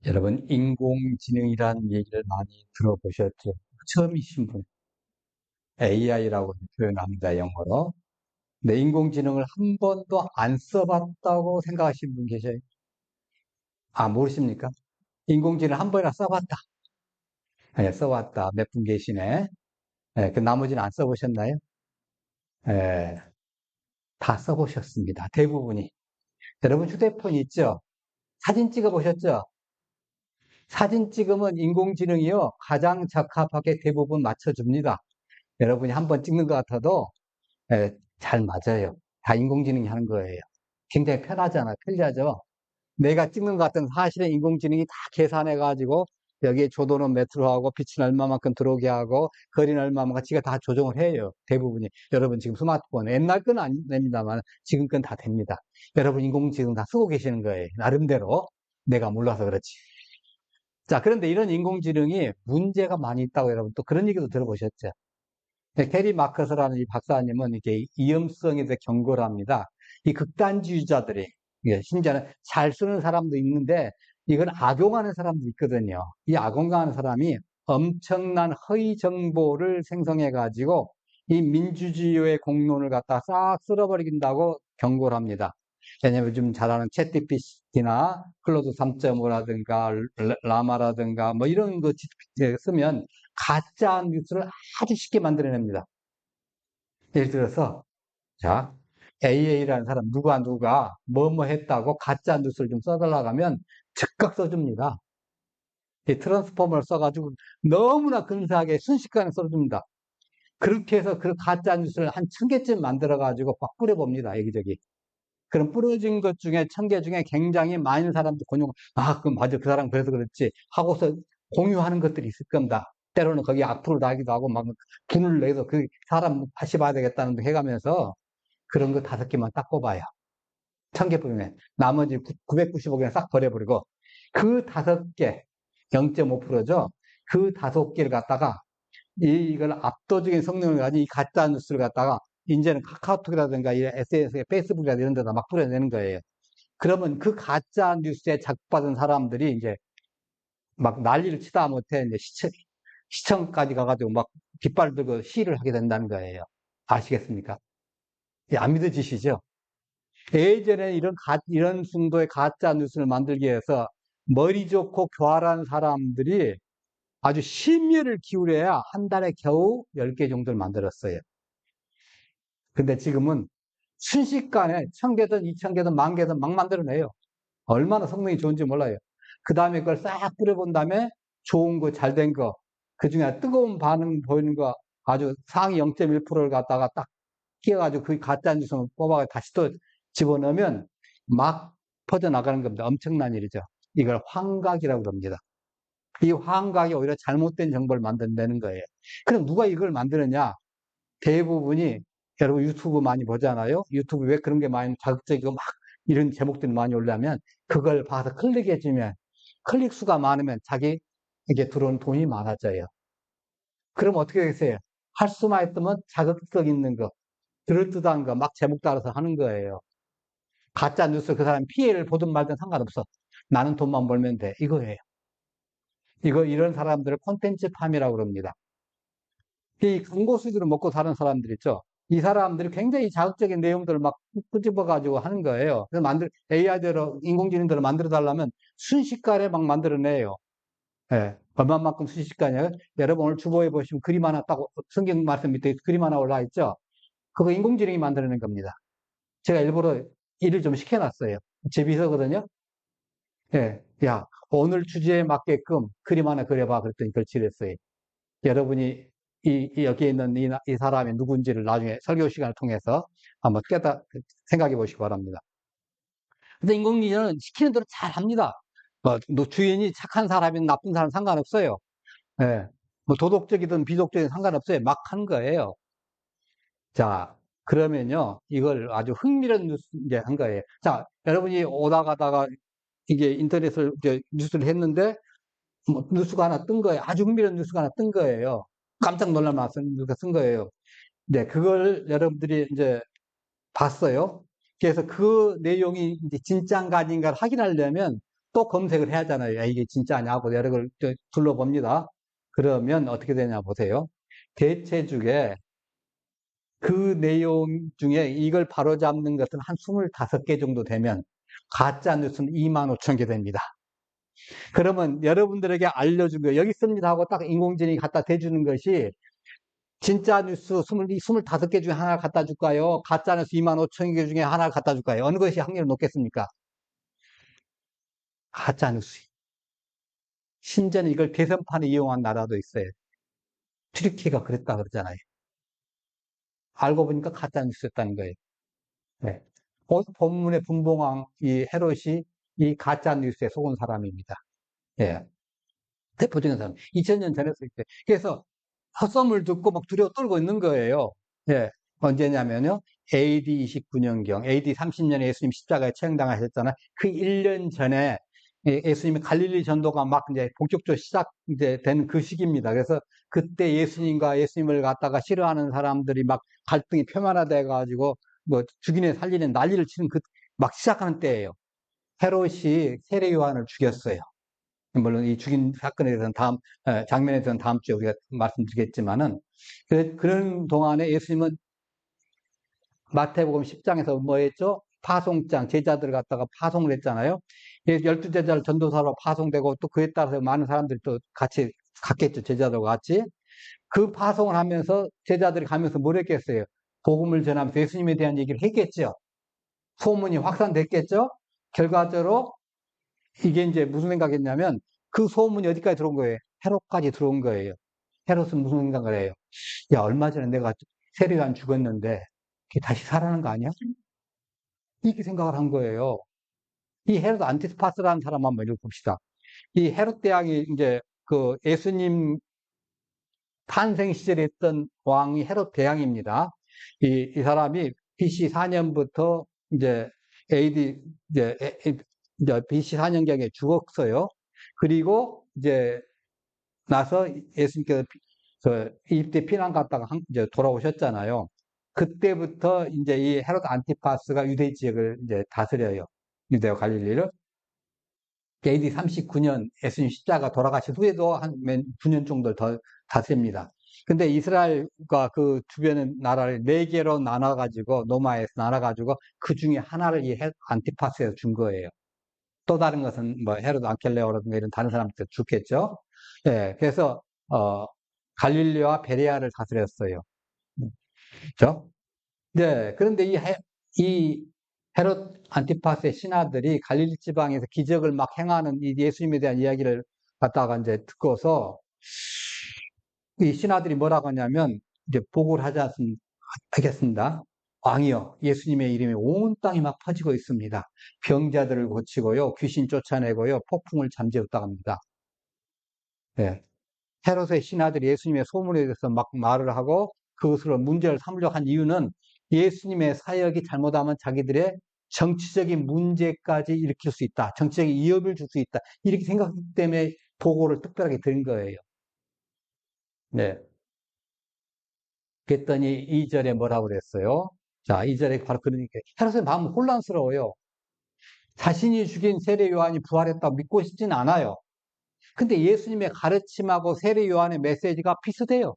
여러분, 인공지능이란 얘기를 많이 들어보셨죠? 처음이신 분, AI라고 표현합니다, 영어로. 근데 인공지능을 한 번도 안 써봤다고 생각하시는 분 계셔요? 아, 모르십니까? 인공지능 한 번이나 써봤다. 예, 써봤다. 몇 분 계시네. 예, 그 나머지는 안 써보셨나요? 예, 다 써보셨습니다. 대부분이. 여러분 휴대폰 있죠? 사진 찍어 보셨죠? 사진 찍으면 인공지능이요, 가장 적합하게 대부분 맞춰줍니다. 여러분이 한 번 찍는 것 같아도 예, 잘 맞아요. 다 인공지능이 하는 거예요. 굉장히 편하잖아. 편리하죠. 내가 찍는 것 같은 사실은 인공지능이 다 계산해가지고 여기에 조도는 몇으로 하고 빛은 얼마만큼 들어오게 하고 거리는 얼마만큼 지가 다 조정을 해요. 대부분이. 여러분 지금 스마트폰 옛날 건 아닙니다만 지금 건 다 됩니다. 여러분 인공지능 다 쓰고 계시는 거예요. 나름대로. 내가 몰라서 그렇지. 자, 그런데 이런 인공지능이 문제가 많이 있다고 여러분 또 그런 얘기도 들어보셨죠? 게리 마커스라는 이 박사님은 이게 위험성에 대해 경고를 합니다. 이 극단주의자들이, 심지어는 잘 쓰는 사람도 있는데, 이건 악용하는 사람도 있거든요. 이 악용하는 사람이 엄청난 허위 정보를 생성해가지고, 이 민주주의의 공론을 갖다 싹 쓸어버린다고 경고를 합니다. 왜냐면 요즘 잘 아는 챗GPT나 클로드 3.5라든가 라마라든가 뭐 이런 거 쓰면 가짜 뉴스를 아주 쉽게 만들어냅니다. 예를 들어서, 자, AA라는 사람, 누가 뭐뭐 했다고 가짜 뉴스를 좀 써달라고 하면 즉각 써줍니다. 이 트랜스포머를 써가지고 너무나 근사하게 순식간에 써줍니다. 그렇게 해서 그 가짜 뉴스를 한 1000개쯤 만들어가지고 막 뿌려봅니다, 여기저기. 그럼 뿌려진 것 중에 1000개 중에 굉장히 많은 사람들 그럼 맞아, 그 사람 그래서 그렇지 하고서 공유하는 것들이 있을 겁니다. 때로는 거기 악플을 달기도 하고 막 분을 내서 그 사람 다시 봐야 되겠다는 데 해가면서 그런 거 5개만 딱 뽑아요. 1000개 뽑으면 나머지 995개는 싹 버려버리고 그 5개, 0.5%죠. 그 5개를 갖다가 이걸 압도적인 성능을 가진 이 가짜 뉴스를 갖다가 이제는 카카오톡이라든가 SNS, 페이스북이라든가 이런 데다 막 뿌려내는 거예요. 그러면 그 가짜 뉴스에 자극받은 사람들이 이제 막 난리를 치다 못해 이제 시청까지 가가지고 막 깃발 들고 시위를 하게 된다는 거예요. 아시겠습니까? 안 믿어지시죠? 예전에 이런 정도의 가짜 뉴스를 만들기 위해서 머리 좋고 교활한 사람들이 아주 심혈을 기울여야 한 달에 겨우 10개 정도를 만들었어요. 근데 지금은 순식간에 1000개든 2000개든 10,000개든 막 만들어내요. 얼마나 성능이 좋은지 몰라요. 그 다음에 그걸 싹 뿌려본 다음에 좋은 거, 잘 된 거, 그 중에 뜨거운 반응 보이는 거 아주 상위 0.1%를 갖다가 딱 끼워가지고 그 가짜 뉴스 뽑아가 다시 또 집어넣으면 막 퍼져나가는 겁니다. 엄청난 일이죠. 이걸 환각이라고 합니다. 이 환각이 오히려 잘못된 정보를 만들어내는 거예요. 그럼 누가 이걸 만드느냐? 대부분이 여러분 유튜브 많이 보잖아요. 유튜브 왜 그런 게 많이 자극적이고 막 이런 제목들이 많이 올라면 그걸 봐서 클릭해주면 클릭 수가 많으면 자기에게 들어오는 돈이 많아져요. 그럼 어떻게 되겠어요? 할 수만 있으면 자극성 있는 거, 그럴듯한 거 막 제목 따라서 하는 거예요. 가짜 뉴스 그 사람 피해를 보든 말든 상관없어. 나는 돈만 벌면 돼. 이거예요. 이런 사람들을 콘텐츠 팜이라고 그럽니다. 이 광고 수익으로 먹고 사는 사람들 있죠. 이 사람들이 굉장히 자극적인 내용들을 막 끄집어가지고 하는 거예요. 그래서 AI대로, 인공지능대로 만들어 달라면 순식간에 막 만들어내요. 예. 얼마만큼 순식간이에요? 여러분 오늘 주보에 보시면 그림 하나 딱, 성경 말씀 밑에 그림 하나 올라와 있죠? 그거 인공지능이 만들어낸 겁니다. 제가 일부러 일을 좀 시켜놨어요. 제 비서거든요. 예. 야, 오늘 주제에 맞게끔 그림 하나 그려봐. 그랬더니 글씨를 했어요. 여러분이 여기에 있는 이 사람이 누군지를 나중에 설교 시간을 통해서 한번 생각해 보시기 바랍니다. 근데 인공지능은 시키는 대로 잘 합니다. 주인이 착한 사람이든 나쁜 사람 상관없어요. 예. 뭐 도덕적이든 비도덕적이든 상관없어요. 막 한 거예요. 자, 그러면요, 이걸 아주 흥미로운 뉴스, 이제 한 거예요. 자, 여러분이 오다 가다가 이게 인터넷을, 이제 뉴스를 했는데, 뭐 뉴스가 하나 뜬 거예요. 아주 흥미로운 뉴스가 하나 뜬 거예요. 깜짝 놀랄만한 뉴스가 쓴 거예요. 네, 그걸 여러분들이 이제 봤어요. 그래서 그 내용이 이제 진짜인가 아닌가를 확인하려면 또 검색을 해야 하잖아요. 야, 이게 진짜냐 하고 여러 걸 둘러봅니다. 그러면 어떻게 되냐 보세요. 대체적에 그 내용 중에 이걸 바로잡는 것은 한 25개 정도 되면 가짜 뉴스는 2만 5천 개 됩니다. 그러면 여러분들에게 알려준 거 여기 있습니다 하고 딱 인공지능이 갖다 대주는 것이 진짜 뉴스 25개 중에 하나 갖다 줄까요? 가짜 뉴스 2만 5천 개 중에 하나 갖다 줄까요? 어느 것이 확률이 높겠습니까? 가짜 뉴스. 심지어는 이걸 대선판에 이용한 나라도 있어요. 튀르키예가 그랬다 그러잖아요. 알고 보니까 가짜 뉴스였다는 거예요. 네. 본문의 분봉왕 이 헤롯이 이 가짜 뉴스에 속은 사람입니다. 예. 대표적인 사람. 2000년 전에 쓸 때. 그래서 헛소문을 듣고 막 두려워 떨고 있는 거예요. 예. 언제냐면요. AD 29년경, AD 30년에 예수님 십자가에 처형당하셨잖아요. 그 1년 전에 예수님의 갈릴리 전도가 막 이제 본격적으로 시작 이제 된 그 시기입니다. 그래서 그때 예수님과 예수님을 갖다가 싫어하는 사람들이 막 갈등이 표면화돼 가지고 뭐 죽이네 살리는 난리를 치는 막 시작하는 때예요. 헤롯이 세례 요한을 죽였어요. 물론 이 죽인 사건에 대해서는 장면에 대해서는 다음 주에 우리가 말씀드리겠지만은, 그런 동안에 예수님은 마태복음 10장에서 뭐 했죠? 파송장, 제자들을 갖다가 파송을 했잖아요. 12제자를 전도사로 파송되고 또 그에 따라서 많은 사람들이 또 같이 갔겠죠. 제자들과 같이. 그 파송을 하면서 제자들이 가면서 뭘 했겠어요? 복음을 전하면서 예수님에 대한 얘기를 했겠죠. 소문이 확산됐겠죠. 결과적으로 이게 이제 무슨 생각했냐면 그 소문이 어디까지 들어온 거예요? 헤롯까지 들어온 거예요. 헤롯은 무슨 생각을 해요? 야, 얼마 전에 내가 세례요한 죽었는데 그게 다시 살아나는 거 아니야? 이렇게 생각을 한 거예요. 이 헤롯 안티스파스라는 사람 한번 읽어봅시다. 이 헤롯 대왕이 이제 그 예수님 탄생 시절에 있던 왕이 헤롯 대왕입니다. 이 사람이 BC 4년부터 이제 AD 이제 BC 4년경에 죽었어요. 그리고 이제 나서 예수님께서 이집트 피난 갔다가 이제 돌아오셨잖아요. 그때부터 이제 이 헤롯 안티파스가 유대 지역을 이제 다스려요. 유대와 갈릴리를. AD 39년 예수님 십자가 돌아가신 후에도 한 9년 정도 더 다스립니다. 근데 이스라엘과 그 주변의 나라를 4개로 나눠가지고, 노마에서 나눠가지고, 그 중에 하나를 이 안티파스에서 준 거예요. 또 다른 것은 뭐 헤롯 안켈레오라든가 이런 다른 사람들 죽겠죠. 예, 그래서, 갈릴리와 베레아를 다스렸어요. 그죠? 네, 그런데 이 헤롯 안티파스의 신하들이 갈릴리 지방에서 기적을 막 행하는 이 예수님에 대한 이야기를 갖다가 이제 듣고서 이 신하들이 뭐라고 하냐면 이제 보고를 하겠습니다. 왕이여, 예수님의 이름이 온 땅이 막 퍼지고 있습니다. 병자들을 고치고요, 귀신 쫓아내고요, 폭풍을 잠재웠다고 합니다. 네. 헤롯의 신하들이 예수님의 소문에 대해서 막 말을 하고 그것으로 문제를 삼으려고 한 이유는 예수님의 사역이 잘못하면 자기들의 정치적인 문제까지 일으킬 수 있다. 정치적인 위협을 줄 수 있다. 이렇게 생각하기 때문에 보고를 특별하게 드린 거예요. 네. 그랬더니 2절에 뭐라고 그랬어요? 자, 2절에 바로 그러니까 헤롯의 마음은 혼란스러워요. 자신이 죽인 세례 요한이 부활했다고 믿고 싶진 않아요. 근데 예수님의 가르침하고 세례 요한의 메시지가 비슷해요.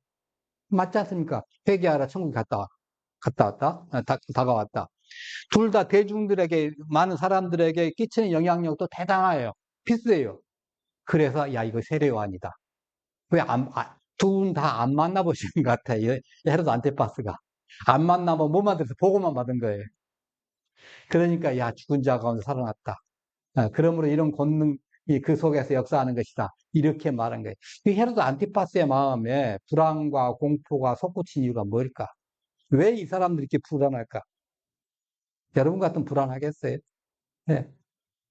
맞지 않습니까? 회개하라, 천국에 갔다 왔다, 다가왔다. 둘 다 대중들에게, 많은 사람들에게 끼치는 영향력도 대단해요. 비슷해요. 그래서, 야, 이거 세례 요한이다. 왜 두 분 다 안 만나보시는 것 같아요. 헤롯 안티파스가. 안 만나면 뭐만 들어서 보고만 받은 거예요. 그러니까, 야, 죽은 자 가운데 살아났다. 그러므로 이런 권능이 그 속에서 역사하는 것이다. 이렇게 말한 거예요. 이 헤롯 안티파스의 마음에 불안과 공포가 솟구친 이유가 뭘까? 왜 이 사람들이 이렇게 불안할까? 여러분 같으면 불안하겠어요? 네.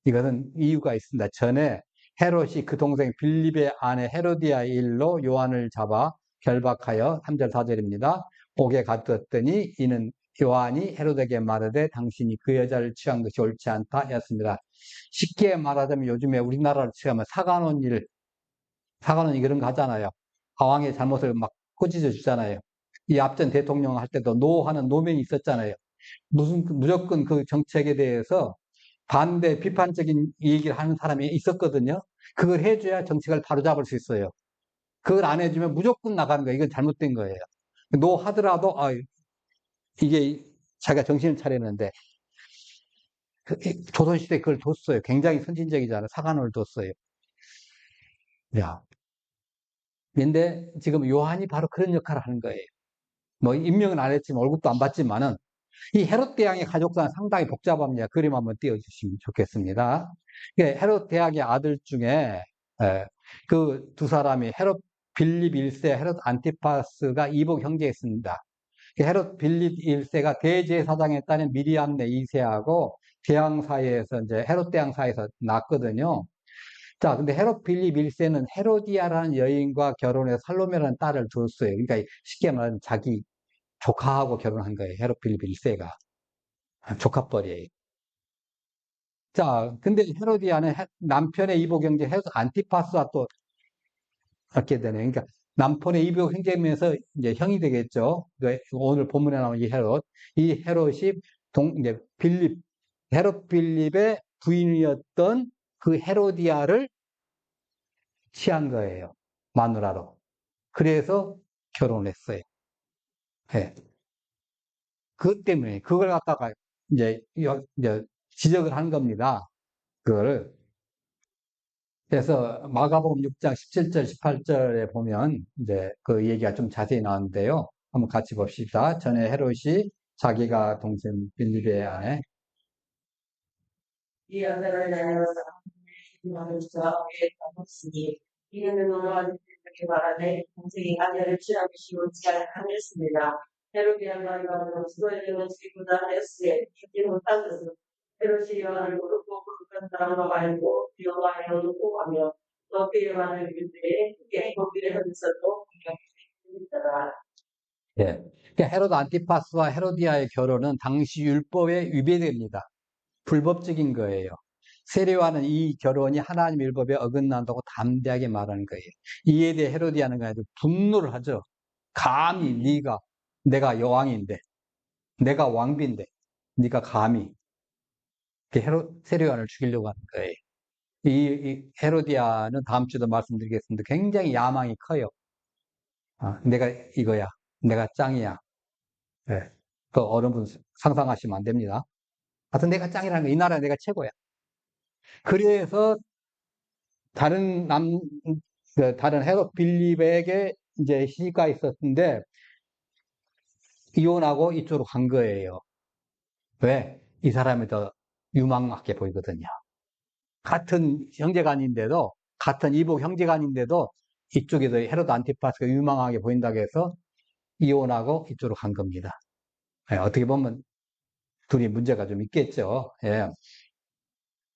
이것은 이유가 있습니다. 전에 헤롯이 그 동생 빌립의 아내 헤로디아의 일로 요한을 잡아 결박하여 3절 4절입니다. 옥에 가두었더니 이는 요한이 헤롯에게 말하되 당신이 그 여자를 취한 것이 옳지 않다 였습니다. 쉽게 말하자면 요즘에 우리나라를 취하면 사관원이 그런 거 하잖아요. 왕의 잘못을 막 꾸짖어 주잖아요. 이 앞전 대통령 할 때도 노하는 노면이 있었잖아요. 무조건 그 정책에 대해서 반대 비판적인 얘기를 하는 사람이 있었거든요. 그걸 해줘야 정책을 바로잡을 수 있어요. 그걸 안 해주면 무조건 나가는 거예요. 이건 잘못된 거예요. 노 하더라도 이게 자기가 정신을 차리는데 조선시대 그걸 뒀어요. 굉장히 선진적이잖아요. 사관을 뒀어요. 야, 근데 지금 요한이 바로 그런 역할을 하는 거예요. 뭐 임명은 안 했지만 월급도 안 받지만은 이 헤롯 대왕의 가족사는 상당히 복잡합니다. 그림 한번 띄워주시면 좋겠습니다. 헤롯 대왕의 아들 중에 그 두 사람이 헤롯 빌립 1세, 헤롯 안티파스가 이복 형제였습니다. 헤롯 빌립 1세가 대제사장에 따른 미리암네 2세하고 대왕 사이에서 이제 헤롯 대왕 사이에서 낳았거든요. 자, 근데 헤롯 빌립 1세는 헤로디아라는 여인과 결혼해서 살로메라는 딸을 뒀어요. 그러니까 쉽게 말하면 자기 조카하고 결혼한 거예요. 헤롯 빌립 1세가. 조카뻘이에요. 자, 근데 헤로디아는 남편의 이복 형제 헤롯 안티파스와 또 갖게 되네요. 그러니까 남편의 이복 형제면서 이제 형이 되겠죠. 오늘 본문에 나온 이 헤롯. 이 헤롯이 이제 헤롯 빌립의 부인이었던 그 헤로디아를 취한 거예요. 마누라로. 그래서 결혼을 했어요. 예. 그것 때문에 그걸 갖다가 이제 지적을 한 겁니다. 그걸. 그래서 마가복음 6장 17절, 18절에 보면 이제 그 얘기가 좀 자세히 나왔는데요. 한번 같이 봅시다. 전에 헤롯이 자기가 동생 빌립의 아내 이 아들을 낳아서 하나님의 저에게 받았으니 이는 노아한테 말하되 동생이 아내를 취하기 옳지 않았습니다. 헤롯이야말로 수고를 지고자 했으에 죽지 못한 것은 헤롯이 요한을 모르고 그런 사람과 알고 요한을 모르고 하며 또 그 요한을 유대에 크게 보기를 하면서도 공격했더라. 예. 그러니까 헤롯 안티파스와 헤로디아의 결혼은 당시 율법에 위배됩니다. 불법적인 거예요. 세례와는 이 결혼이 하나님 율법에 어긋난다고 담대하게 말하는 거예요. 이에 대해 헤로디아는 가지고 분노를 하죠. 감히 내가 여왕인데, 내가 왕비인데, 네가 감히 세례요한을 죽이려고 하는 거예요. 이 헤로디아는 다음 주도 말씀드리겠습니다. 굉장히 야망이 커요. 내가 이거야. 내가 짱이야. 네. 그 어른분 상상하시면 안 됩니다. 하여튼 내가 짱이라는 거, 이 나라에 내가 최고야. 그래서 다른 다른 헤롯 빌립에게 이제 시집가 있었는데 이혼하고 이쪽으로 간 거예요. 왜? 이 사람이 더 유망하게 보이거든요. 같은 형제간인데도, 같은 이복 형제간인데도 이쪽에서 헤롯 안티파스가 유망하게 보인다고 해서 이혼하고 이쪽으로 간 겁니다. 예, 어떻게 보면 둘이 문제가 좀 있겠죠. 예.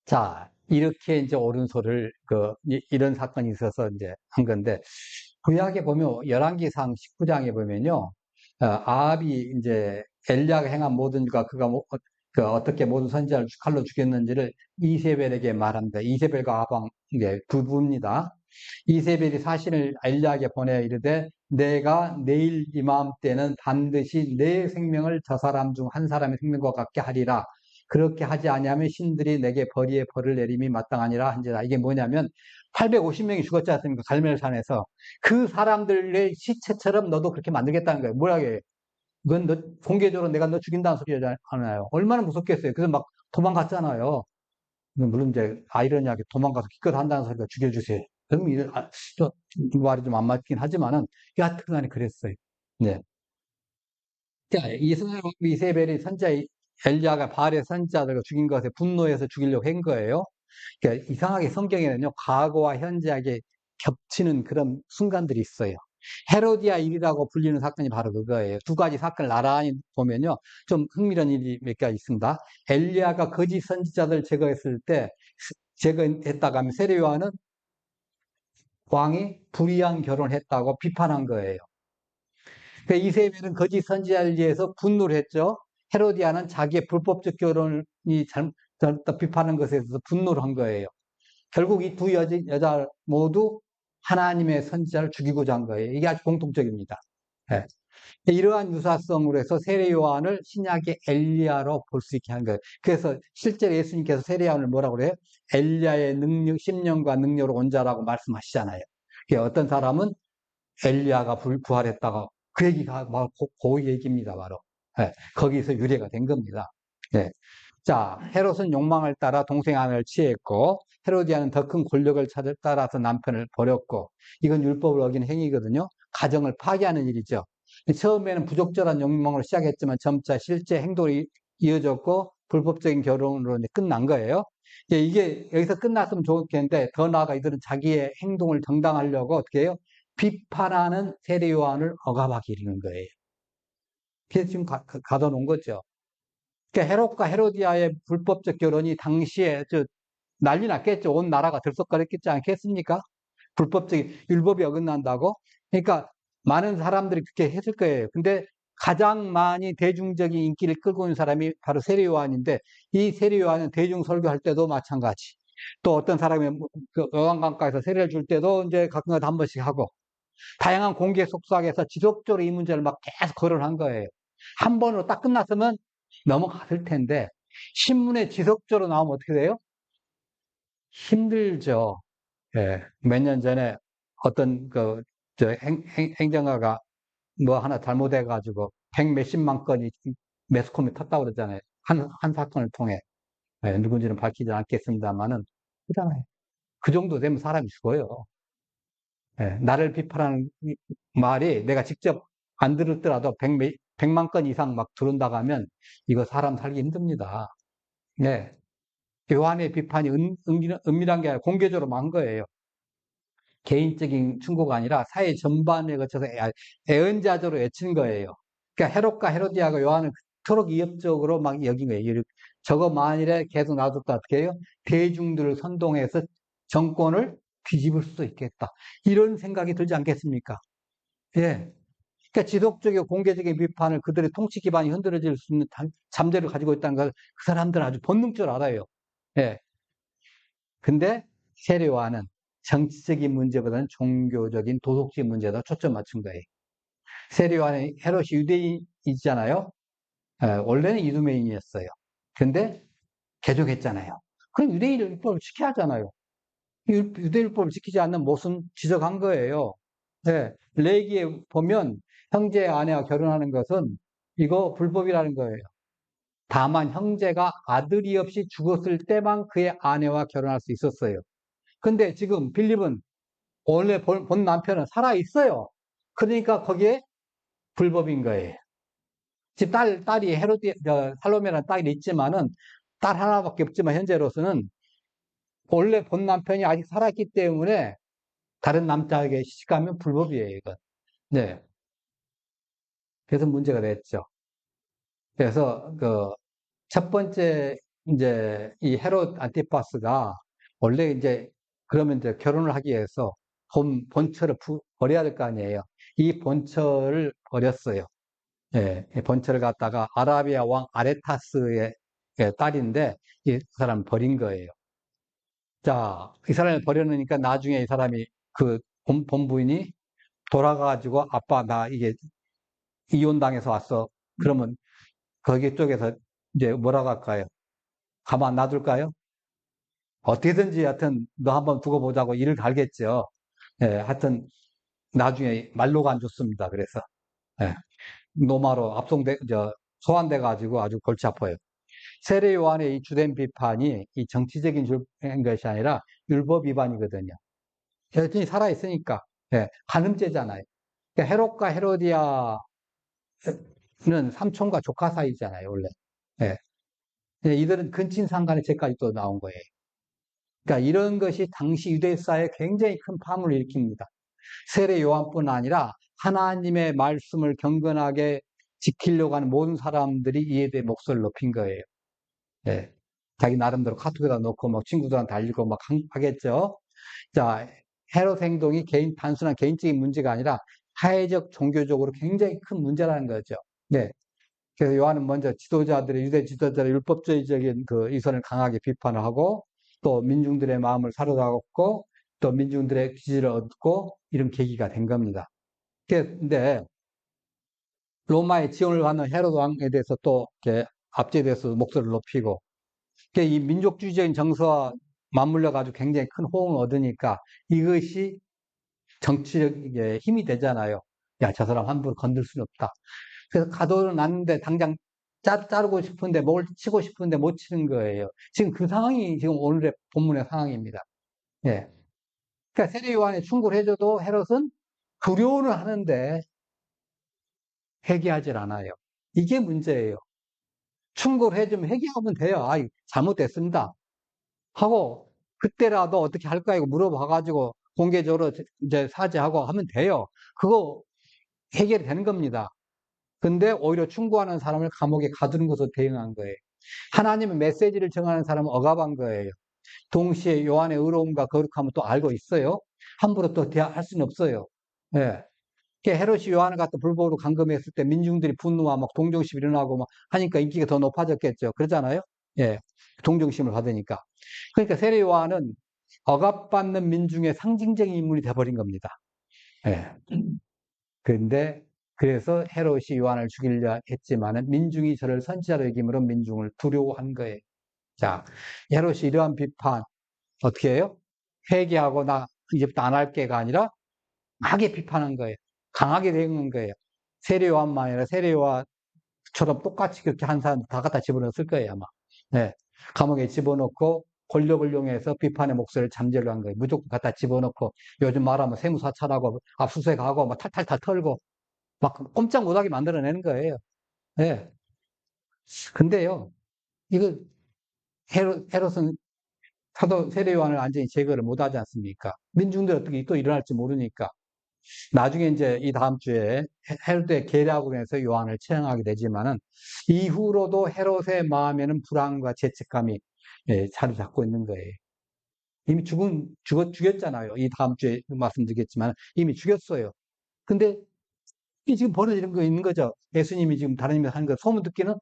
자, 이렇게 이제 오른손을, 이런 사건이 있어서 이제 한 건데, 구약에 보면, 열왕기상 19장에 보면요, 아합이 이제 엘리야가 행한 모든 일과 그가 어떻게 모든 선지자를 칼로 죽였는지를 이세벨에게 말합니다. 이세벨과 아합 이게 부부입니다. 이세벨이 사신을 엘리야에게 보내 이르되 내가 내일 이맘때는 반드시 내 생명을 저 사람 중 한 사람의 생명과 같게 하리라. 그렇게 하지 아니하면 신들이 내게 벌이에 벌을 내림이 마땅하니라 한지라. 이게 뭐냐면 850명이 죽었지 않습니까? 갈멜산에서. 그 사람들의 시체처럼 너도 그렇게 만들겠다는 거예요. 뭐야 이게. 그건 공개적으로 내가 너 죽인다는 소리잖아요. 얼마나 무섭겠어요. 그래서 막 도망갔잖아요. 물론 이제 아이러니하게 도망가서 기껏 한다는 소리가 죽여주세요. 그럼 이 말이 좀 안 맞긴 하지만은 여하튼간에 그랬어요. 네. 자, 이세벨이 엘리야가 바알의 선지자들을 죽인 것에 분노해서 죽이려고 한 거예요. 그러니까 이상하게 성경에는요, 과거와 현재하게 겹치는 그런 순간들이 있어요. 헤로디아 일이라고 불리는 사건이 바로 그거예요. 두 가지 사건을 나란히 보면요, 좀 흥미로운 일이 몇 가지 있습니다. 엘리야가 거짓 선지자들 제거했을 때, 제거했다고 하면 세례요한은 왕이 불의한 결혼을 했다고 비판한 거예요. 그러니까 이세벨은 거짓 선지자를 위해서 분노를 했죠. 헤로디아는 자기의 불법적 결혼이 비판한 것에 대해서 분노를 한 거예요. 결국 이 두 여자 모두 하나님의 선지자를 죽이고자 한 거예요. 이게 아주 공통적입니다. 네. 이러한 유사성으로 해서 세례 요한을 신약의 엘리야로 볼 수 있게 한 거예요. 그래서 실제로 예수님께서 세례 요한을 뭐라고 그래요? 엘리야의 능력, 심령과 능력으로 온 자라고 말씀하시잖아요. 어떤 사람은 엘리야가 부활했다가 그 얘기가 바로 그 얘기입니다, 바로. 예, 거기서 유래가 된 겁니다. 예. 자, 헤롯은 욕망을 따라 동생 아내를 취했고, 헤로디아는 더 큰 권력을 따라서 남편을 버렸고, 이건 율법을 어긴 행위거든요. 가정을 파괴하는 일이죠. 처음에는 부적절한 욕망으로 시작했지만 점차 실제 행동이 이어졌고, 불법적인 결혼으로 이제 끝난 거예요. 이게 여기서 끝났으면 좋겠는데, 더 나아가 이들은 자기의 행동을 정당하려고 어떻게 해요? 비판하는 세례 요한을 억압하기 이르는 거예요. 그래서 지금 가둬놓은 거죠. 그러니까 헤롯과 헤로디아의 불법적 결혼이 당시에 난리 났겠죠. 온 나라가 들썩거렸겠지 않겠습니까? 불법적인 율법이 어긋난다고. 그러니까 많은 사람들이 그렇게 했을 거예요. 근데 가장 많이 대중적인 인기를 끌고 있는 사람이 바로 세례 요한인데, 이 세례 요한은 대중 설교할 때도 마찬가지. 또 어떤 사람이 그 어항강가에서 세례를 줄 때도 이제 가끔가다 한 번씩 하고, 다양한 공개 속삭에서 지속적으로 이 문제를 막 계속 거론한 거예요. 한 번으로 딱 끝났으면 넘어갔을 텐데, 신문에 지속적으로 나오면 어떻게 돼요? 힘들죠. 예. 몇 년 전에 어떤 행정가가 뭐 하나 잘못해가지고 백 몇십만 건이 매스컴에 탔다고 그러잖아요. 한 사건을 통해. 예, 누군지는 밝히지 않겠습니다만은, 그잖아요. 그 정도 되면 사람이 죽어요. 예, 나를 비판하는 말이 내가 직접 안 들었더라도 백만 건 이상 막 들은다고 하면 이거 사람 살기 힘듭니다. 네. 요한의 비판이 은밀한 게 아니라 공개적으로 한 거예요. 개인적인 충고가 아니라 사회 전반에 거쳐서 애언자적으로 외친 거예요. 그러니까 헤롯과 헤로디아가 요한을 그토록 위협적으로 막 여긴 거예요. 저거 만일에 계속 놔뒀다 어떻게 해요? 대중들을 선동해서 정권을 뒤집을 수도 있겠다. 이런 생각이 들지 않겠습니까? 예. 그러니까 지속적이고 공개적인 비판을 그들의 통치 기반이 흔들어질 수 있는 잠재를 가지고 있다는 걸 그 사람들은 아주 본능적으로 알아요. 예. 근데 세례요한은 정치적인 문제보다는 종교적인 도덕적인 문제에다 초점 맞춘 거예요. 세례요한은 헤롯이 유대인이잖아요. 원래는 이두메인이었어요. 근데 개종했잖아요. 그럼 유대인 율법을 지켜야 하잖아요. 유대 율법을 지키지 않는 모순 지적한 거예요. 네, 레기에 보면 형제 아내와 결혼하는 것은 이거 불법이라는 거예요. 다만 형제가 아들이 없이 죽었을 때만 그의 아내와 결혼할 수 있었어요. 근데 지금 빌립은 원래 본 남편은 살아 있어요. 그러니까 거기에 불법인 거예요. 집 딸이 살로메라는 딸이 있지만은 딸 하나밖에 없지만 현재로서는 원래 본 남편이 아직 살아있기 때문에 다른 남자에게 시집가면 불법이에요, 이건. 네. 그래서 문제가 됐죠. 그래서 첫 번째 이제 이 헤롯 안티파스가 원래 이제 그러면 이제 결혼을 하기 위해서 본처를 버려야 될 거 아니에요. 이 본처를 버렸어요. 예, 이 본처를 갖다가 아라비아 왕 아레타스의 딸인데 이 사람 버린 거예요. 자, 이 사람을 버려놓으니까 나중에 이 사람이 그 본부인이 돌아가가지고 아빠 나 이게 이혼당해서 왔어. 그러면 거기 쪽에서 이제 뭐라고 할까요? 가만 놔둘까요? 어떻게든지 하여튼 너 한번 두고 보자고 이를 갈겠죠. 예, 하여튼 나중에 말로가 안 좋습니다. 그래서 예, 노마로 소환돼 가지고 아주 골치 아파요. 세례 요한의 이 주된 비판이 이 정치적인 것이 아니라 율법 위반이거든요. 여전히 살아 있으니까 예, 간음죄잖아요. 그러니까 헤롯과 헤로디아는 삼촌과 조카 사이잖아요, 원래. 예. 이들은 근친상간의 죄까지 또 나온 거예요. 그러니까 이런 것이 당시 유대사에 굉장히 큰 파문을 일으킵니다. 세례 요한뿐 아니라 하나님의 말씀을 경건하게 지키려고 하는 모든 사람들이 이에 대해 목소리를 높인 거예요. 예. 자기 나름대로 카톡에다 놓고 막 친구들한테 알리고 막 하겠죠. 자, 헤롯 행동이 단순한 개인적인 문제가 아니라 사회적, 종교적으로 굉장히 큰 문제라는 거죠. 네. 그래서 요한은 먼저 유대 지도자들의 율법주의적인 그 이선을 강하게 비판을 하고 또 민중들의 마음을 사로잡았고 또 민중들의 지지를 얻고 이런 계기가 된 겁니다. 근데 로마의 지원을 받는 헤로드 왕에 대해서 또 이렇게 압제돼서 목소리를 높이고, 이 민족주의적인 정서와 맞물려 가지고 굉장히 큰 호응을 얻으니까 이것이 정치력의 힘이 되잖아요. 야, 저 사람 함부로 건들 수는 없다. 그래서 가도는 났는데 당장 자르고 싶은데, 목을 치고 싶은데 못 치는 거예요. 지금 그 상황이 지금 오늘의 본문의 상황입니다. 예. 그러니까 세례 요한에 충고해줘도 헤롯은 두려워는 하는데 회개하질 않아요. 이게 문제예요. 충고를 해주면 회개하면 돼요. 아, 잘못됐습니다. 하고, 그때라도 어떻게 할까 이거 물어봐가지고 공개적으로 이제 사죄하고 하면 돼요. 그거 해결이 되는 겁니다. 근데 오히려 충고하는 사람을 감옥에 가두는 것으로 대응한 거예요. 하나님의 메시지를 정하는 사람은 억압한 거예요. 동시에 요한의 의로움과 거룩함을 또 알고 있어요. 함부로 또 대할 수는 없어요. 예. 헤롯이 요한을 갖다 불법으로 감금했을 때 민중들이 분노와 막 동정심이 일어나고 막 하니까 인기가 더 높아졌겠죠. 그러잖아요. 예. 동정심을 받으니까. 그러니까 세례 요한은 억압받는 민중의 상징적인 인물이 돼버린 겁니다. 예. 그런데 그래서 헤롯이 요한을 죽이려 했지만은 민중이 저를 선지자로 여김으로 민중을 두려워한 거예요. 자, 헤롯이 이러한 비판 어떻게 해요? 회개하고 나 이제부터 안 할게가 아니라 강하게 비판한 거예요. 강하게 대응한 거예요. 세례 요한만 아니라 세례 요한처럼 똑같이 그렇게 한 사람 다 갖다 집어넣었을 거예요, 아마. 네. 감옥에 집어넣고 권력을 이용해서 비판의 목소리를 잠재로 한 거예요. 무조건 갖다 집어넣고 요즘 말하면 세무사찰하고 압수수색하고 막 탈탈탈 털고 막 꼼짝 못하게 만들어내는 거예요. 예. 근데요, 이거 헤롯은 사도 세례 요한을 완전히 제거를 못 하지 않습니까? 민중들 어떻게 또 일어날지 모르니까. 나중에 이제 이 다음 주에 헤롯의 계략으로 해서 요한을 처형하게 되지만은 이후로도 헤롯의 마음에는 불안과 죄책감이 자리 잡고 있는 거예요. 이미 죽였잖아요. 이 다음 주에 말씀드리겠지만 이미 죽였어요. 근데 이 지금 벌어지는 거 있는 거죠. 예수님이 지금 다른 일을 하는 거 소문 듣기는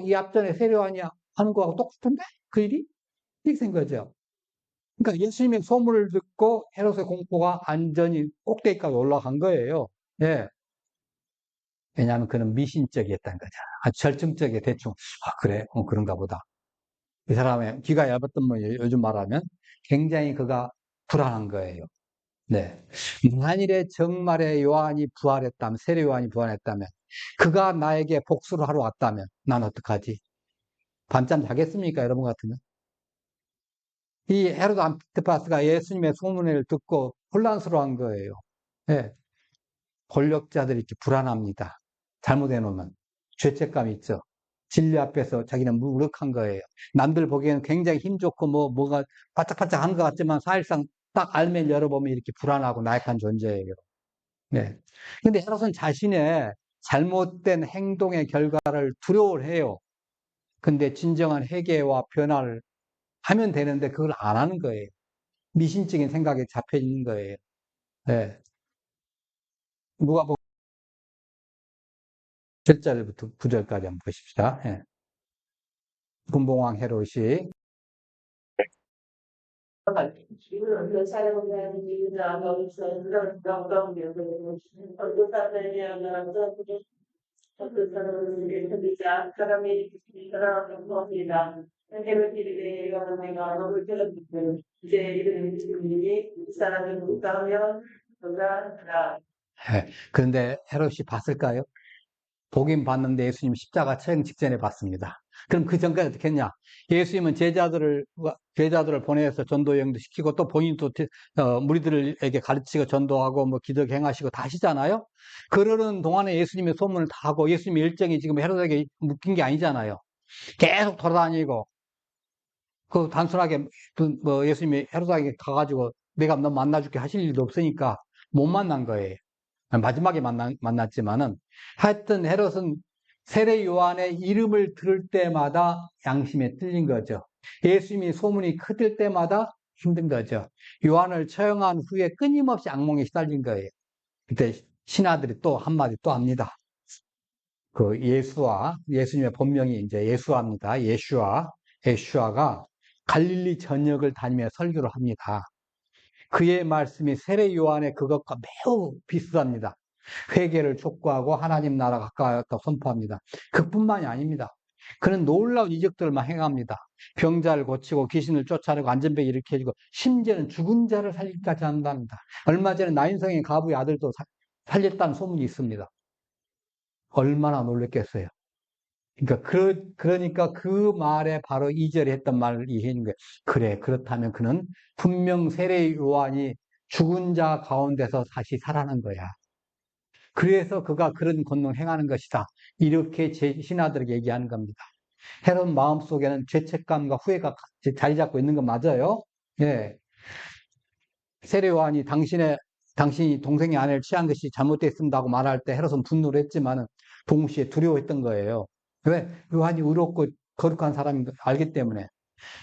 이 앞전에 세례요한이 하는 거하고 똑같은데 그 일이 이렇게 된 거죠. 그러니까 예수님의 소문을 듣고 헤롯의 공포가 완전히 꼭대기까지 올라간 거예요. 예. 왜냐하면 그는 미신적이었다는 거죠. 아주 절정적이게 대충 그래 그런가 보다. 이 사람의 귀가 얇았던 분 요즘 말하면 굉장히 그가 불안한 거예요. 네. 만일에 정말에 요한이 부활했다면, 세례 요한이 부활했다면, 그가 나에게 복수를 하러 왔다면, 난 어떡하지? 밤잠 자겠습니까? 여러분 같으면? 이 헤로드 안티파스가 예수님의 소문을 듣고 혼란스러워한 거예요. 예. 권력자들이 이렇게 불안합니다. 잘못해 놓으면. 죄책감이 있죠. 진리 앞에서 자기는 무력한 거예요. 남들 보기에는 굉장히 힘 좋고 뭐가 바짝바짝 하는 것 같지만 사실상 딱 알면 열어보면 이렇게 불안하고 나약한 존재예요. 네. 근데 헤롯은 자신의 잘못된 행동의 결과를 두려워해요. 근데 진정한 회개와 변화를 하면 되는데 그걸 안 하는 거예요. 미신적인 생각에 잡혀 있는 거예요. 네. 누가복음 7절부터 9절까지 한번 보십시다. 예. 분봉왕 헤롯이 그런데 헤롯이 봤을까요? 보긴 봤는데 예수님 십자가 처형 직전에 봤습니다. 그럼 그 전까지 어떻게 했냐? 예수님은 제자들을 보내서 전도 여행도 시키고 또 본인도 무리들에게 가르치고 전도하고 뭐 기도 행하시고 다 하시잖아요. 그러는 동안에 예수님의 소문을 다 하고 예수님의 일정이 지금 헤롯에게 묶인 게 아니잖아요. 계속 돌아다니고 그 단순하게 뭐 예수님이 헤롯에게 가가지고 내가 너 만나줄게 하실 일도 없으니까 못 만난 거예요. 마지막에 만났지만은 하여튼 헤롯은 세례 요한의 이름을 들을 때마다 양심에 찔린 거죠. 예수님이 소문이 커질 때마다 힘든 거죠. 요한을 처형한 후에 끊임없이 악몽에 시달린 거예요. 그때 신하들이 또 한마디 또 합니다. 그 예수님의 본명이 이제 예수아입니다. 예슈아가 갈릴리 전역을 다니며 설교를 합니다. 그의 말씀이 세례 요한의 그것과 매우 비슷합니다. 회개를 촉구하고 하나님 나라 가까웠다고 선포합니다. 그뿐만이 아닙니다. 그는 놀라운 이적들을 막 행합니다. 병자를 고치고 귀신을 쫓아내고 안전병 일으켜 주고 심지어는 죽은 자를 살리기까지 한답니다. 얼마 전에 나인성의 가부의 아들도 살렸다는 소문이 있습니다. 얼마나 놀랬겠어요. 그러니까 그 말에 바로 2절에 했던 말을 이해하는 거예요. 그래, 그렇다면 그는 분명 세례 요한이 죽은 자 가운데서 다시 살아난 거야. 그래서 그가 그런 권능을 행하는 것이다. 이렇게 제 신하들에게 얘기하는 겁니다. 헤롯 마음속에는 죄책감과 후회가 자리 잡고 있는 건 맞아요. 예. 세례 요한이 당신이 동생의 아내를 취한 것이 잘못됐습니다고 말할 때 헤롯은 분노를 했지만은 동시에 두려워했던 거예요. 왜? 요한이 의롭고 거룩한 사람인 걸 알기 때문에.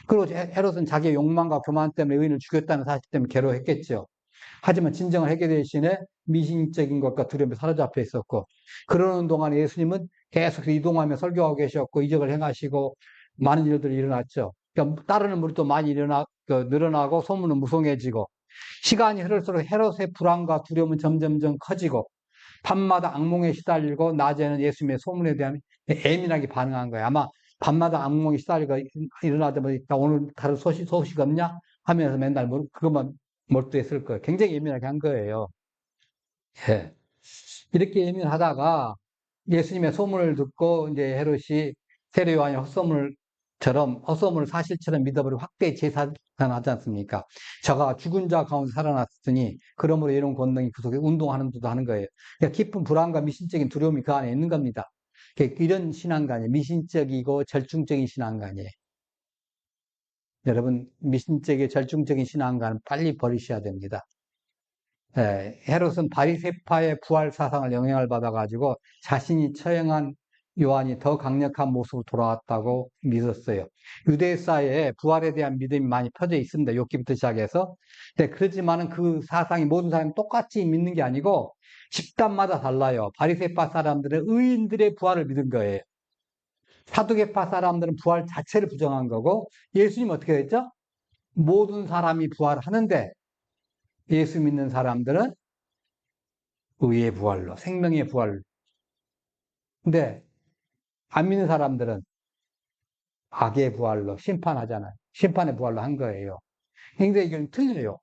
그리고 헤롯은 자기의 욕망과 교만 때문에 의인을 죽였다는 사실 때문에 괴로워했겠죠. 하지만 진정한 해결 대신에 미신적인 것과 두려움에 사로잡혀 있었고, 그러는 동안에 예수님은 계속 이동하며 설교하고 계셨고, 이적을 행하시고, 많은 일들이 일어났죠. 그러니까 따르는 무리도 많이 늘어나고, 소문은 무성해지고, 시간이 흐를수록 헤롯의 불안과 두려움은 점점점 커지고, 밤마다 악몽에 시달리고, 낮에는 예수님의 소문에 대한 예민하게 반응한 거예요. 아마 밤마다 악몽에 시달리고 일어나자마자 오늘 다른 소식 없냐? 하면서 맨날 그것만 몰두했을 거예요. 굉장히 예민하게 한 거예요. 예. 이렇게 예민하다가 예수님의 소문을 듣고 이제 헤롯이 세례 요한의 헛소문을 사실처럼 믿어버리고 확대 재산하지 않습니까? 저가 죽은 자 가운데 살아났으니 그러므로 이런 권능이 그 속에 운동하는 듯 하는 거예요. 그러니까 깊은 불안과 미신적인 두려움이 그 안에 있는 겁니다. 이런 신앙관이에요. 미신적이고 절충적인 신앙관이에요. 여러분, 미신적이고 절충적인 신앙관은 빨리 버리셔야 됩니다. 예, 헤롯은 바리새파의 부활 사상을 영향을 받아가지고 자신이 처형한 요한이 더 강력한 모습으로 돌아왔다고 믿었어요. 유대 사회에 부활에 대한 믿음이 많이 퍼져 있습니다. 욥기부터 시작해서. 네, 그렇지만은 그 사상이 모든 사람이 똑같이 믿는 게 아니고 집단마다 달라요. 바리새파 사람들은 의인들의 부활을 믿은 거예요. 사두개파 사람들은 부활 자체를 부정한 거고, 예수님 어떻게 됐죠? 모든 사람이 부활하는데 예수 믿는 사람들은 의의 부활로, 생명의 부활로. 근데 안 믿는 사람들은 악의 부활로 심판하잖아요. 심판의 부활로 한 거예요. 굉장히 이건 틀려요.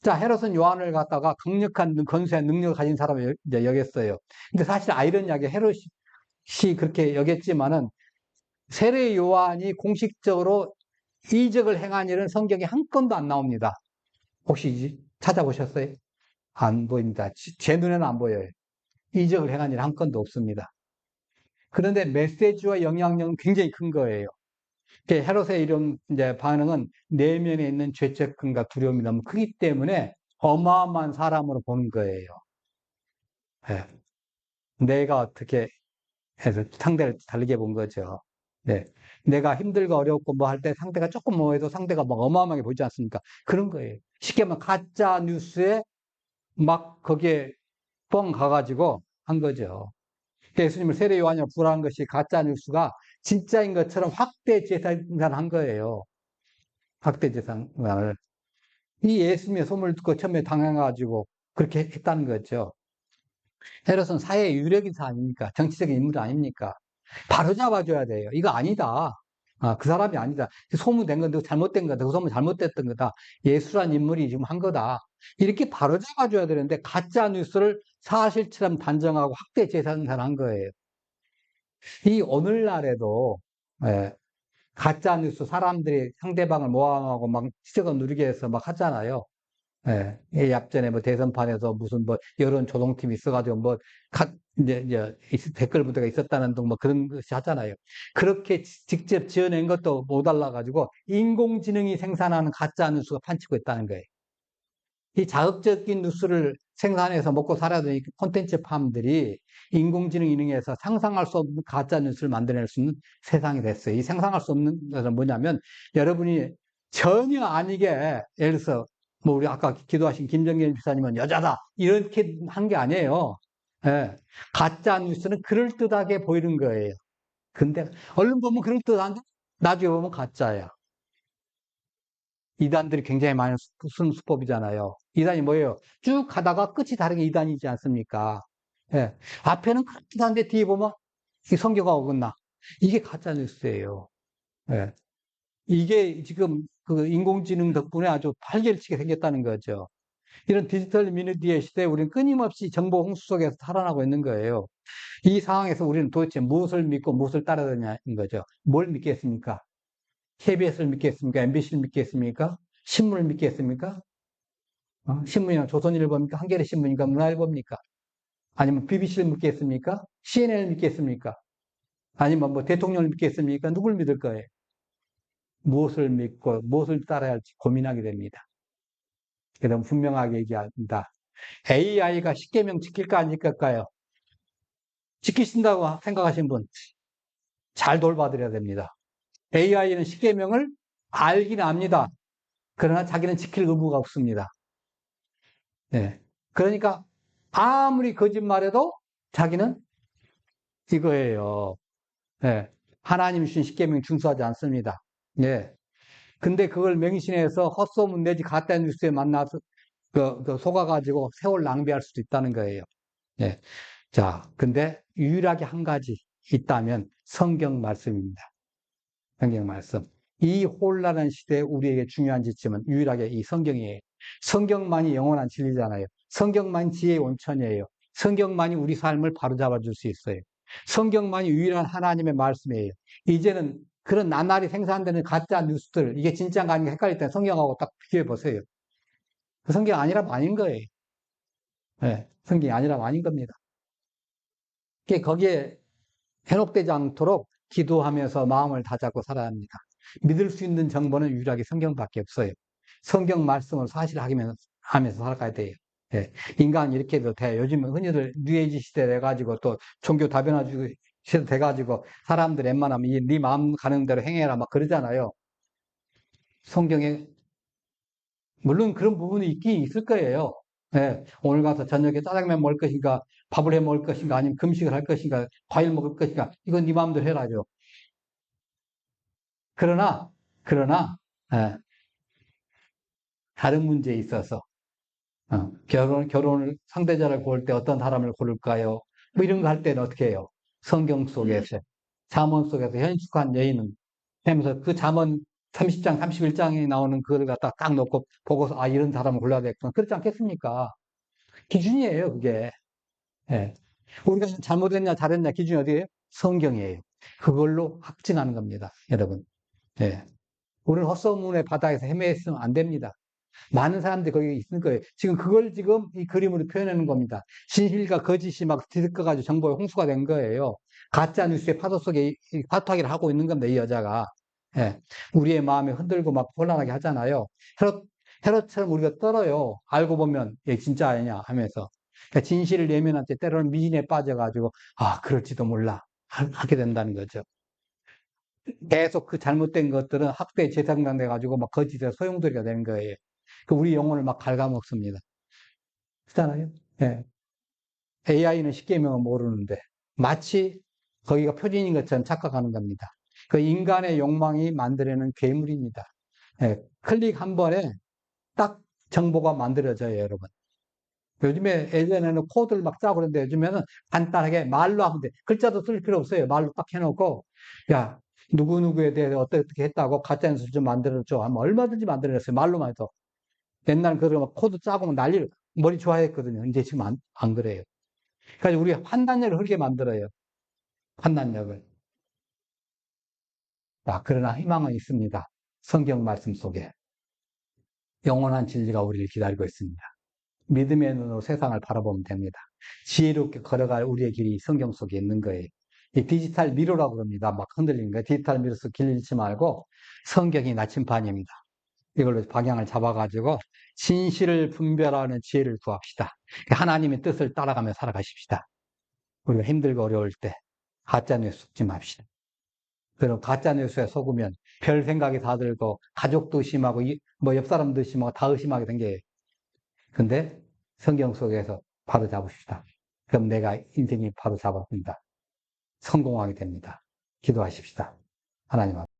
자, 헤롯은 요한을 갖다가 강력한 권세한 능력을 가진 사람을 이제 여겼어요. 근데 사실 아이러니하게 헤롯이 그렇게 여겼지만은 세례 요한이 공식적으로 이적을 행한 일은 성경에 한 건도 안 나옵니다. 혹시 찾아보셨어요? 안 보입니다. 제 눈에는 안 보여요. 이적을 행한 일 한 건도 없습니다. 그런데 메시지와 영향력은 굉장히 큰 거예요. 헤롯의 이런 이제 반응은 내면에 있는 죄책감과 두려움이 너무 크기 때문에 어마어마한 사람으로 보는 거예요. 네. 내가 어떻게 해서 상대를 다르게 본 거죠. 네. 내가 힘들고 어렵고 뭐 할 때 상대가 조금 뭐 해도 상대가 막 어마어마하게 보이지 않습니까? 그런 거예요. 쉽게 말하면 가짜 뉴스에 막 거기에 뻥 가가지고 한 거죠. 예수님을 세례 요한이라고 부르는 것이 가짜 뉴스가 진짜인 것처럼 확대 재생산한 거예요. 확대 재생산을. 이 예수님의 소문을 듣고 처음에 당해가지고 그렇게 했다는 거죠. 헤롯은 사회의 유력인사 아닙니까? 정치적인 인물 아닙니까? 바로 잡아줘야 돼요. 이거 아니다. 아, 그 사람이 아니다. 소문된 건데 잘못된 거다. 그 소문 잘못됐던 거다. 예수란 인물이 지금 한 거다. 이렇게 바로 잡아줘야 되는데 가짜 뉴스를 사실처럼 단정하고 확대 재생산한 거예요. 이 오늘날에도 예, 가짜 뉴스 사람들이 상대방을 모함하고 막 지적을 누리게 해서 막 하잖아요. 예, 이 앞전에 뭐 대선판에서 무슨 뭐 여론 조동팀이 있어가지고 뭐 이제 댓글 부대가 있었다는 등 뭐 그런 것이 하잖아요. 그렇게 직접 지어낸 것도 못 알아가지고 인공지능이 생산하는 가짜 뉴스가 판치고 있다는 거예요. 이 자극적인 뉴스를 생산해서 먹고 살아야 되니까 콘텐츠 팜들이 인공지능 이능에서 상상할 수 없는 가짜 뉴스를 만들어낼 수 있는 세상이 됐어요. 이 상상할 수 없는 것은 뭐냐면 여러분이 전혀 아니게 예를 들어서 뭐 우리 아까 기도하신 김정길 집사님은 여자다 이렇게 한 게 아니에요. 예. 가짜 뉴스는 그럴듯하게 보이는 거예요. 근데 얼른 보면 그럴듯한데 나중에 보면 가짜야. 이단들이 굉장히 많이 쓰는 수법이잖아요. 이단이 뭐예요? 쭉 가다가 끝이 다르게 이단이지 않습니까? 예. 앞에는 그렇게 한데 뒤에 보면 이 성경과 어긋나. 이게 가짜 뉴스예요. 예. 이게 지금 그 인공지능 덕분에 아주 발길치게 생겼다는 거죠. 이런 디지털 미디어의 시대에 우리는 끊임없이 정보 홍수 속에서 살아나고 있는 거예요. 이 상황에서 우리는 도대체 무엇을 믿고 무엇을 따라야 되냐는 거죠. 뭘 믿겠습니까? KBS를 믿겠습니까? MBC를 믿겠습니까? 신문을 믿겠습니까? 신문이나 조선일보입니까? 한겨레신문입니까? 문화일보입니까? 아니면 BBC를 믿겠습니까? CNN을 믿겠습니까? 아니면 뭐 대통령을 믿겠습니까? 누굴 믿을 거예요? 무엇을 믿고 무엇을 따라야 할지 고민하게 됩니다. 그럼 분명하게 얘기한다. AI가 10계명 지킬까 안 지킬까요? 지키신다고 생각하시는 분 잘 돌봐드려야 됩니다. AI는 10계명을 알긴 압니다. 그러나 자기는 지킬 의무가 없습니다. 네. 그러니까 아무리 거짓말해도 자기는 이거예요. 네. 하나님 주신 10계명 준수하지 않습니다. 예. 근데 그걸 맹신해서 헛소문 내지 가짜 뉴스에 만나서 속아가지고 세월 낭비할 수도 있다는 거예요. 예. 자, 근데 유일하게 한 가지 있다면 성경 말씀입니다. 성경 말씀. 이 혼란한 시대에 우리에게 중요한 지침은 유일하게 이 성경이에요. 성경만이 영원한 진리잖아요. 성경만이 지혜의 온천이에요. 성경만이 우리 삶을 바로잡아 줄 수 있어요. 성경만이 유일한 하나님의 말씀이에요. 이제는 그런 나날이 생산되는 가짜 뉴스들, 이게 진짜인가 아닌가 헷갈릴 때 성경하고 딱 비교해 보세요. 그 성경 아니라면 아닌 거예요. 네, 성경이 아니라면 아닌 겁니다. 거기에 현혹되지 않도록 기도하면서 마음을 다잡고 살아야 합니다. 믿을 수 있는 정보는 유일하게 성경밖에 없어요. 성경 말씀을 사실하면서 살아가야 돼요. 예. 인간 이렇게 해도 돼. 요즘은 흔히들 뉴에이지 시대 돼가지고 또 종교 다변화주의 시대 돼가지고 사람들 웬만하면 네 마음 가는 대로 행해라 막 그러잖아요. 성경에 물론 그런 부분이 있긴 있을 거예요. 예. 오늘 가서 저녁에 짜장면 먹을 것인가, 밥을 해 먹을 것인가, 아니면 금식을 할 것인가, 과일 먹을 것인가, 이건 네 마음대로 해라죠. 그러나, 예, 다른 문제에 있어서, 결혼을, 상대자를 고를 때 어떤 사람을 고를까요? 뭐 이런 거 할 때는 어떻게 해요? 성경 속에서, 잠언 속에서 현숙한 여인은 하면서 그 잠언 30장, 31장에 나오는 그걸 갖다 딱 놓고 보고서, 아, 이런 사람을 골라야 되겠구나. 그렇지 않겠습니까? 기준이에요, 그게. 예. 우리가 잘못했냐, 잘했냐, 기준이 어디예요? 성경이에요. 그걸로 확증하는 겁니다, 여러분. 예. 우리는 헛소문의 바다에서 헤매있으면 안 됩니다. 많은 사람들이 거기 있을 거예요. 지금 그걸 지금 이 그림으로 표현하는 겁니다. 진실과 거짓이 막 뒤섞어가지고 정보의 홍수가 된 거예요. 가짜 뉴스의 파도 속에 파토하기를 하고 있는 겁니다, 이 여자가. 예. 우리의 마음이 흔들고 막 혼란하게 하잖아요. 헤롯처럼 우리가 떨어요. 알고 보면 얘 진짜 아니냐 하면서. 그러니까 진실을 내면한 때 때로는 미진에 빠져가지고, 아, 그럴지도 몰라. 하게 된다는 거죠. 계속 그 잘못된 것들은 학대에 재상당돼 가지고 막 거짓의 소용돌이가 되는 거예요. 그 우리 영혼을 막 갉아먹습니다. 그렇잖아요. 예. AI는 10계명은 모르는데 마치 거기가 표준인 것처럼 착각하는 겁니다. 그 인간의 욕망이 만들어내는 괴물입니다. 예. 클릭 한 번에 딱 정보가 만들어져요, 여러분. 요즘에 예전에는 코드를 막 짜고 그러는데 요즘에는 간단하게 말로 하면 돼. 글자도 쓸 필요 없어요. 말로 딱 해놓고, 야, 누구누구에 대해서 어떻게 했다고 가짜뉴스 좀 만들어줘 하면 얼마든지 만들어냈어요. 말로만 해도. 옛날 그거 막 코드 짜고 막 난리를, 머리 좋아했거든요. 이제 지금 안 그래요. 그러니까 우리 판단력을 흐르게 만들어요. 판단력을. 자, 그러나 희망은 있습니다. 성경 말씀 속에. 영원한 진리가 우리를 기다리고 있습니다. 믿음의 눈으로 세상을 바라보면 됩니다. 지혜롭게 걸어갈 우리의 길이 성경 속에 있는 거예요. 이 디지털 미로라고 그럽니다. 막 흔들리는 거예요. 디지털 미로에서 길 잃지 말고 성경이 나침반입니다. 이걸로 방향을 잡아가지고 진실을 분별하는 지혜를 구합시다. 하나님의 뜻을 따라가며 살아가십시다. 우리가 힘들고 어려울 때 가짜뉴스 속지 맙시다. 그럼 가짜뉴스에 속으면 별 생각이 다 들고 가족도 의심하고 뭐 옆 사람도 의심하고 다 의심하게 된 게 근데 성경 속에서 바로 잡으시다. 그럼 내가 인생이 바로 잡았습니다. 성공하게 됩니다. 기도하십시다. 하나님 앞에.